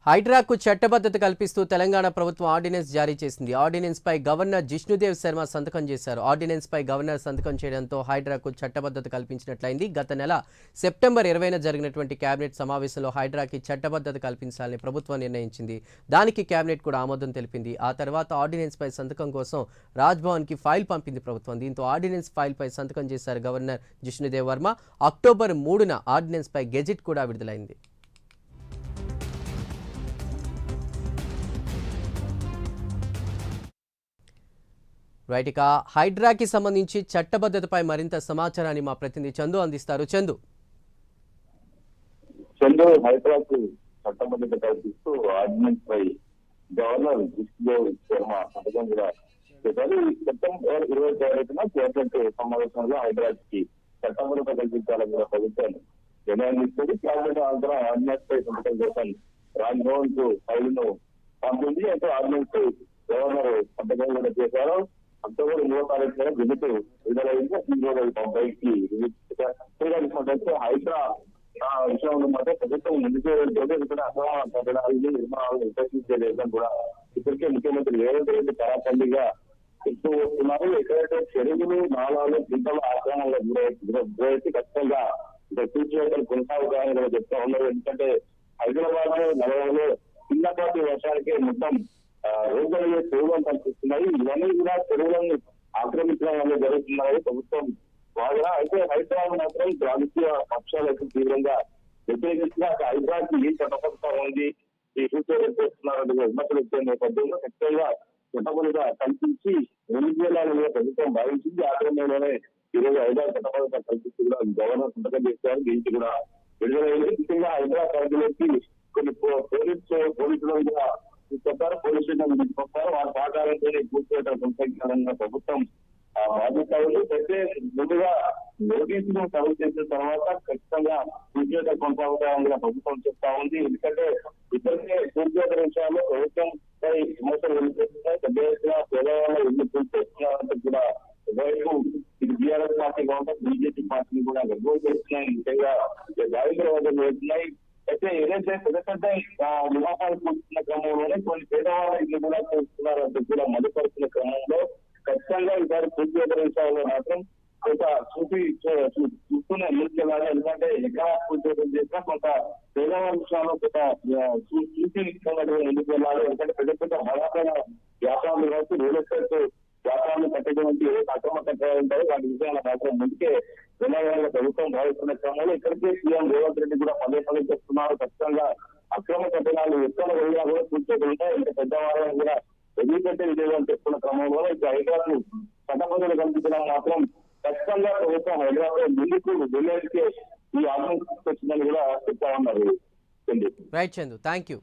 హైడ్రాకు చట్టబద్ధత కల్పిస్తూ తెలంగాణ ప్రభుత్వం ఆర్డినెన్స్ జారీ చేసింది. ఆర్డినెన్స్ పై గవర్నర్ జిష్ణుదేవ్ శర్మ సంతకం చేశారు. ఆర్డినెన్స్ పై గవర్నర్ సంతకం చేయడంతో హైడ్రాకు చట్టబద్ధత కల్పించినట్లయింది. గత నెల సెప్టెంబర్ 20న జరిగినటువంటి కేబినెట్ సమావేశంలో హైడ్రాకి చట్టబద్ధత కల్పించాలని ప్రభుత్వం నిర్ణయించింది. దానికి కేబినెట్ కూడా ఆమోదం తెలిపింది. ఆ తర్వాత ఆర్డినెన్స్ పై సంతకం కోసం రాజ్భవన్ కి ఫైల్ పంపింది ప్రభుత్వం. దీంతో ఆర్డినెన్స్ ఫైల్ పై సంతకం చేశారు గవర్నర్ జిష్ణుదేవ్ వర్మ. అక్టోబర్ 3న ఆర్డినెన్స్ పై గెజిట్ కూడా విడుదలైంది. రైట్, ఇక హైడ్రాకి సంబంధించి చట్టబద్ధతపై మరింత సమాచారాన్ని మా ప్రతినిధి చందు అందిస్తారు. చందు హైడ్రాకు చట్టబద్ధత కల్పిస్తూ ఆర్డినెన్స్ పై గవర్నర్ జిష్ణుదేవ్ శర్మ సంతకం కూడా చేశారు. సెప్టెంబర్ 20న కేబినెట్ సమావేశంలో హైడ్రాక్ కి చట్టబద్ధత కల్పించాలని కూడా ప్రభుత్వం నిర్ణయం తీసుకుంది. కేబినెట్ అనంతరం ఆర్డినెన్స్ పై సంతకం కోసం రాజ్భవన్ కు ఫైలును పంపింది. అయితే ఆర్డినెన్స్ గవర్నర్ సంతకం కూడా చేశారు. అక్టోబర్ 3వ గెజిట్ విడుదలైంది. పైకి చూడాల్సినట్లయితే హైడ్రా విషయంలో మాత్రం ప్రభుత్వం ముందుకు ఇక్కడ అక్రమ కట్టడాలు నిర్మాణాలను విశ్లేషించేదేశం కూడా ఇప్పటికే ముఖ్యమంత్రి రేవంత్ రెడ్డి కరాఖండిగా చెప్తూ వస్తున్నారు. ఎక్కడైతే చెరువులు నాలాలు గింటల ఆక్రమణలో గురైతే ఖచ్చితంగా ఇక్కడ కూర్చోవడం కొనసాగుతాయని కూడా చెప్తా ఉన్నారు. ఎందుకంటే హైదరాబాద్ లో నగరంలో చిన్నపాటి వర్షానికి మొత్తం రోజులు చెరువులను కనిపిస్తున్నాయి. ఇవన్నీ కూడా చెరువులను ఆక్రమించడం వల్ల జరుగుతున్నాయి ప్రభుత్వం వాదన. అయితే హైదరాబాద్ మాత్రం రాజకీయ పక్షాలకు తీవ్రంగా వ్యతిరేకిస్తున్నా హైదరాబాద్ కి చట్టబద్ధత ఉంది, ఈ సూచనలు చేస్తున్నారని విమర్శలు వచ్చే నేపథ్యంలో ఖచ్చితంగా చట్టబద్ధత కల్పించి వెనుజువేలాలో ప్రభుత్వం భావించింది. ఆ క్రమంలోనే ఈరోజు హైదరాబాద్ చట్టబద్ధత కల్పిస్తూ కూడా గవర్నర్ సంతకం చేశారు. దీనికి కూడా విడుదలైంది. ముఖ్యంగా హైదరాబాద్ పరిధిలోకి కొన్ని పోలీసులు కూడా చెప్పారు. పోలీస్ స్టేషన్ తీసుకొస్తారు. వారి సహకారంతో కూర్చోవడం కొనసాగించాలన్న ప్రభుత్వం బాధ్యత ఉంది. అయితే ముందుగా నోటీసులు సర్వ్ చేసిన తర్వాత ఖచ్చితంగా కూర్చోట కొనసాగుతాయని ప్రభుత్వం చెప్తా ఉంది. ఎందుకంటే ఇప్పటికే కూర్చోట విషయాల్లో ప్రభుత్వంపై విమర్శలు వెలువడుతున్నాయి. పెద్ద ఎత్తున పేదవాళ్ళ ఇల్లు కూర్చోస్తున్నారంటే కూడా ఒకవైపు ఇది బీఆర్ఎస్ పార్టీ కాకుండా బీజేపీ పార్టీని కూడా గర్వం చేస్తున్నాయి. ముఖ్యంగా దారిద్ర్య వద్దలు వెళ్తున్నాయి. అయితే ఏదైతే పెద్ద పెద్ద నివాసాలు కూర్చున్న క్రమంలోనే కొన్ని పేదవాళ్ళ ఇల్లు కూడా కూర్చున్నారంటే కూడా మదుపరుస్తున్న క్రమంలో ఖచ్చితంగా ఈసారి పూర్తి విషయాల్లో మాత్రం కొంత చూస్తూనే ముందుకెళ్ళాలి. ఎందుకంటే ఎక్కడ పూర్తి చేసినా కొంత పేదవాళ్ళ విషయాల్లో కొంత చూసి ముందుకు వెళ్ళాలి. ఎందుకంటే పెద్ద పెద్ద బలమైన వ్యాపారాలు కావచ్చు, రియల్ ఎస్టేట్ వ్యాపారాలు కట్టేటువంటి అక్రమ కట్టాలు ఉంటాయి. వాటి విషయాల మాత్రం ముందుకే వెళ్ళాలని ప్రభుత్వం భావిస్తున్న క్రమంలో ఇక్కడికే సీఎం రేవంత్ రెడ్డి కూడా పదే పదే చెప్తున్నారు. ఖచ్చితంగా అక్రమ కట్టడాలు ఎక్కడ వెళ్ళినా కూడా కూర్చోకుండా ఇంకా పెద్దవాళ్ళని కూడా వదిలిపెట్టే విధంగా చెప్తున్న క్రమంలో ఇక్కడ హైదరాబాద్ చట్టబద్ధత కల్పించడం మాత్రం ఖచ్చితంగా ప్రభుత్వం హైదరాబాద్ ముందుకు వెళ్ళేందుకే ఈ ఆర్డినెన్స్ వచ్చిందని కూడా చెప్తా ఉన్నారు. Right Chandu, thank you.